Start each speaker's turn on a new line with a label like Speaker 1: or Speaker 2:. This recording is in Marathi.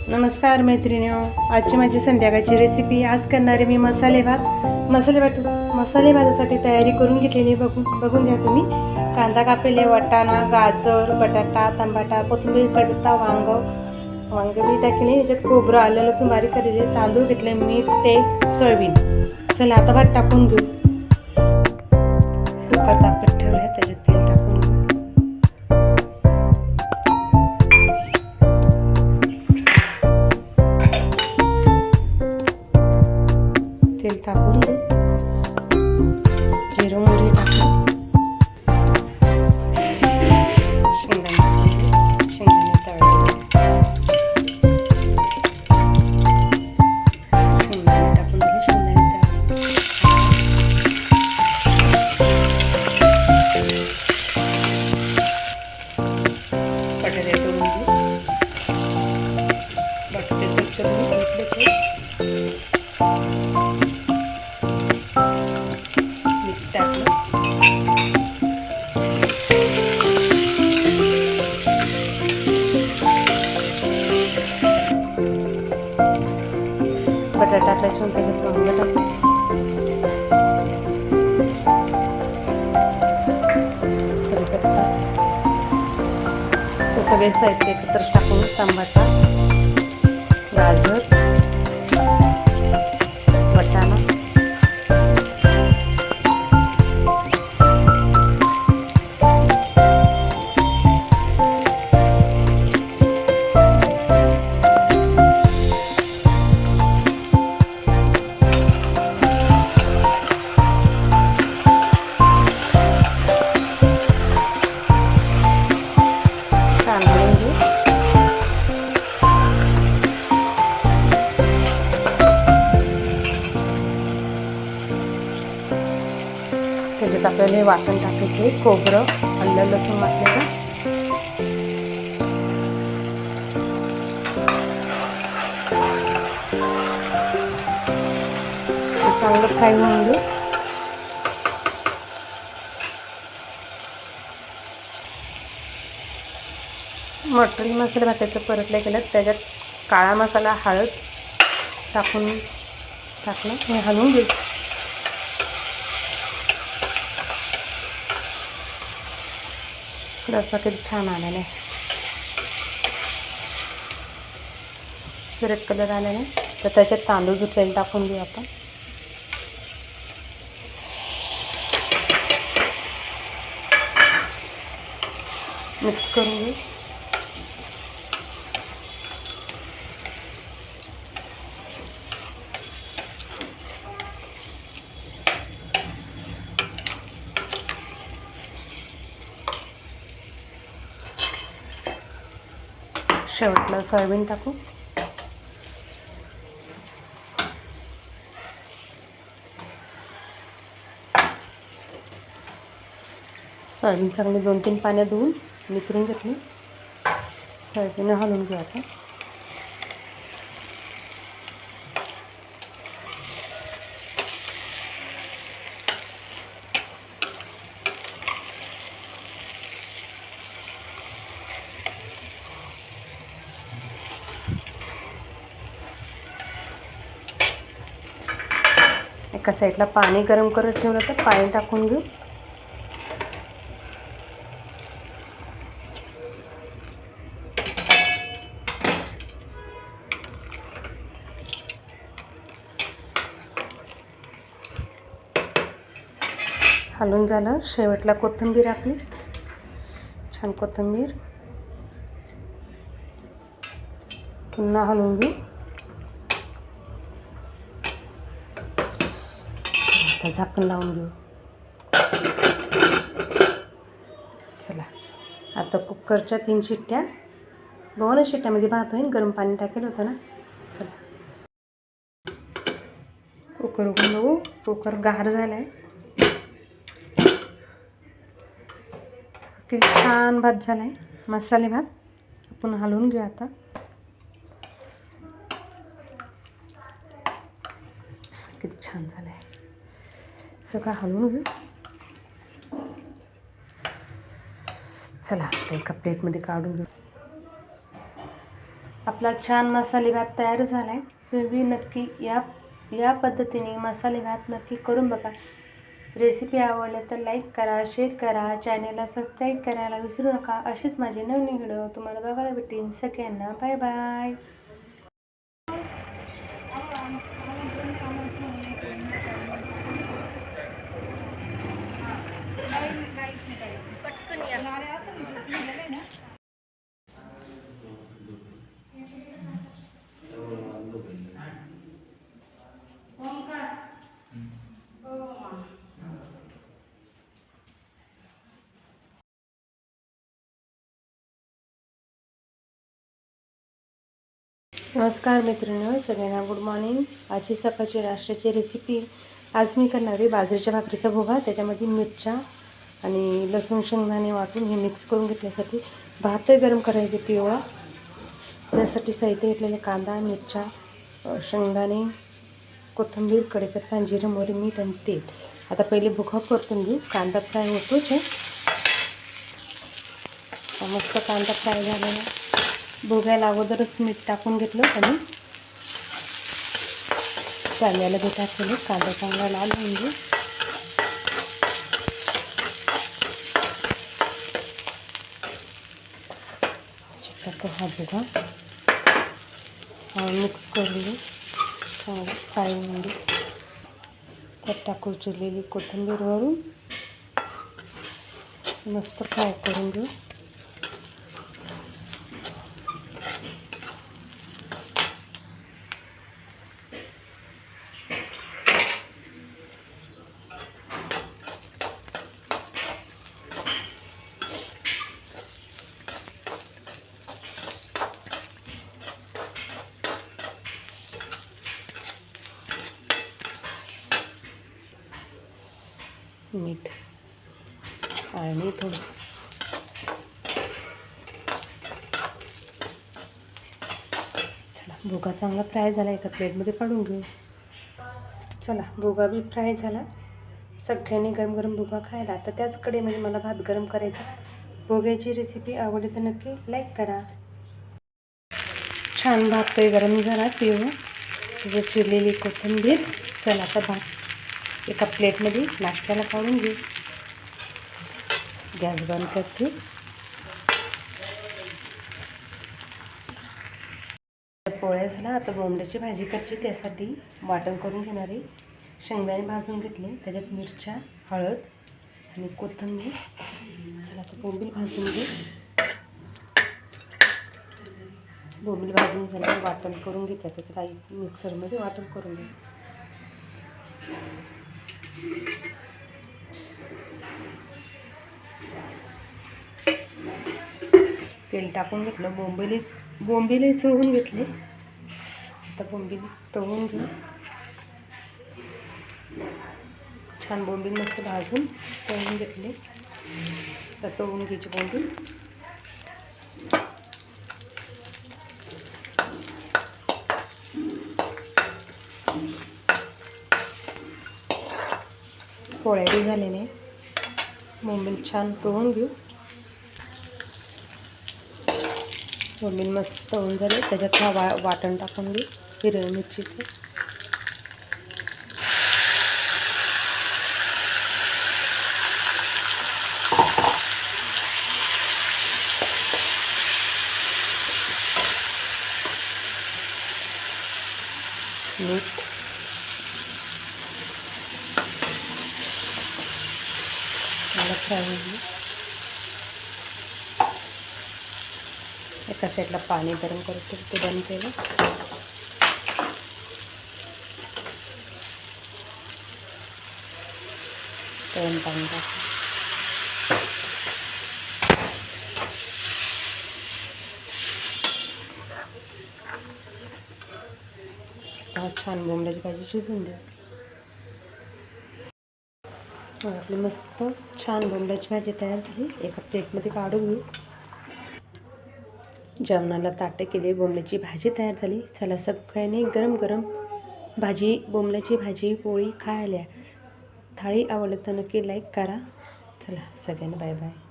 Speaker 1: नमस्कार मैत्रिणींनो, आजची माझी संध्याकाळची रेसिपी. आज करणारे मी मसाले भातासाठी तयारी करून घेतलेली बघून घ्या तुम्ही. कांदा कापलेले, वाटाणा, गाजर, बटाटा, टमाटा, कोथिंबीर, कढीपत्ता, वांगे बी टाकले. याच्यात खोबरं, आलं, लसूण बारीक केलेले, तांदूळ घेतले, मीठ, तेल, सोयाबीन. चला आता भात टाकून घेऊ. कुकर तापत ठेवले, त्याच्यात तेल टाकून घेऊ. तेल टाकून घेऊ. जिरं मोहरी टाकून शेंगदाणे तळले, शेंगदाणे टाकून दिले. शेंगदाणे बटाटे करून घेऊ. बटाटे स्वच्छ करून घेतले. मीठ टाकलं. बटाटा टाकल्याशिवाय त्याच्यात वांगं टाकलं. कढीपत्ता. हे सगळे साहित्य एकत्र टाकून टमाटा, गाजर, वाटाणा, त्याच्यात आपल्याला वाटण टाकायचे. खोबरं, आलं, लसूण वाटलेलं. चांगलं फ्राय होऊन घेऊ. मटरी मसाला भाताचं परतलं केलं. त्याच्यात काळा मसाला, हळद टाकून टाकलं. हे हलवून घेऊ. रस्सा किती छान आलेला आहे. सुरेख कलर आलेला आहे. तर त्याच्यात तांदूळ धुतलेले टाकून घेऊ आपण. मिक्स करून घेऊ. शेवटला सोयाबीन टाकू. सोयाबीन चांगली 2-3 पाण्यात धुवून निथरून घेतली. सोयाबीन हलवून घेऊ आता. एका साईडला पाणी गरम करत ठेवलं तर पाणी टाकून घेऊ. हलवून झालं. शेवटला कोथिंबीर आपली, छान कोथिंबीर पुन्हा हलवून घेऊ. आता झाकण लावून घेऊ. चला आता कुकरच्या 3 शिट्ट्या, 2 शिट्ट्यामध्ये भात होईल. गरम पाणी टाकेलं होतं ना. चला कुकर उघडून बघू. कुकर गार झाला आहे. किती छान भात झाला आहे. मसाले भात आपण हलवून घेऊ आता. किती छान झालं आहे. सगळं हलवून घेऊ. चला आता एका प्लेटमध्ये काढून घेऊ. आपला छान मसाले भात तयार झाला आहे. तुम्ही नक्की या पद्धतीने मसाले भात नक्की करून बघा. रेसिपी आवडली तर लाईक करा, शेअर करा, चॅनेलला सबस्क्राईब करायला विसरू नका. असेच माझे नवीन व्हिडिओ तुम्हाला बघायला भेटेल. सगळ्यांना बाय बाय. नमस्कार मित्रांनो, सगळ्यांना गुड मॉर्निंग. आजची सकाळची नाश्त्याची रेसिपी आज मी करणार आहे बाजरीच्या भाकरीचा भोगा. त्याच्यामध्ये मिरच्या आणि लसूण शेंगदाणे वाटून हे मिक्स करून घेतल्यासाठी भात गरम करायचे पिवळा. त्यासाठी साहित्य घेतलेले कांदा, मिरच्या, शेंगदाणे, कोथिंबीर, कढीपत्ता, जिरं, मोहरी, मीठ आणि तेल. आता पहिले भुगा परतून घेऊ. कांदा फ्राय होतोच आहे. मस्त कांदा फ्राय झालेला. भोग्याला अगोदरच मीठ टाकून घेतलं आणि कांद्याला बी टाकलेलं. कांदा चांगला लाल होऊन घेऊ. टाकतो हा भोगा मिक्स करून घेऊ. चांगलं फ्राय होऊन घेऊ. त्यात टाकून चिरलेली कोथिंबीर वरून मस्त फ्राय करून घेऊ. मीठ आणि थोडं चला. भोगा चांगला फ्राय झाला. एका प्लेटमध्ये काढून घेऊ. चला, भोगा बी फ्राय झाला. सगळ्यांनी गरम गरम भोगा खायला. आता त्याच कढईमध्ये मला भात गरम करायचा. भोग्याची रेसिपी आवडली तर नक्की लाईक करा. छान भात काही गरम झाला पिवळा. त्याच्यात चिरलेली कोथिंबीर. चला आता भात एका प्लेटमध्ये नाश्त्याला काढून घेऊ. गॅस बंद करते. पोळ्या झाला. आता बोंबड्याची भाजी करायची. त्यासाठी वाटण करून घेणार आहे. शेंगदाणे भाजून घेतले. त्याच्यात मिरच्या, हळद आणि कोथिंबीर. चला आता बोंबील भाजून घेऊ. बोंबील भाजून झालं वाटण करून घेतात. त्याचं काही मिक्सरमध्ये वाटण करून घेऊ. तेल टाकून घेतलं. बोंबील चोळून घेतले. आता बोंबील तळून घेऊ. छान बोंबील मस्त भाजून तळून घेतले. तर तळून घ्यायची बोंबील. पोळ्या झालेले. बोंबील छान तळून घेऊ. बोंबील मस्त तळून झाले. त्याच्यात हा वाटण टाकून घेऊ हिरव्या मिरचीचं. मीठ, फ्राय होईल. एका साईडला पाणी गरम करतो. ते बंद केलं. गरम पाणी टाकलं. छान बोंबड्याची भाजी शिजून द्या. आपली मस्त छान बोंबड्याची भाजी तयार झाली. एका प्लेटमध्ये काढून घेऊ. जेवणाला ताटे केले. बोंबड्याची भाजी तयार झाली. चला सगळ्यांनी गरम गरम बोंबड्याची भाजी पोळी खायला. थाळी आवडली तर नक्की लाईक करा. चला सगळ्यांना बाय बाय.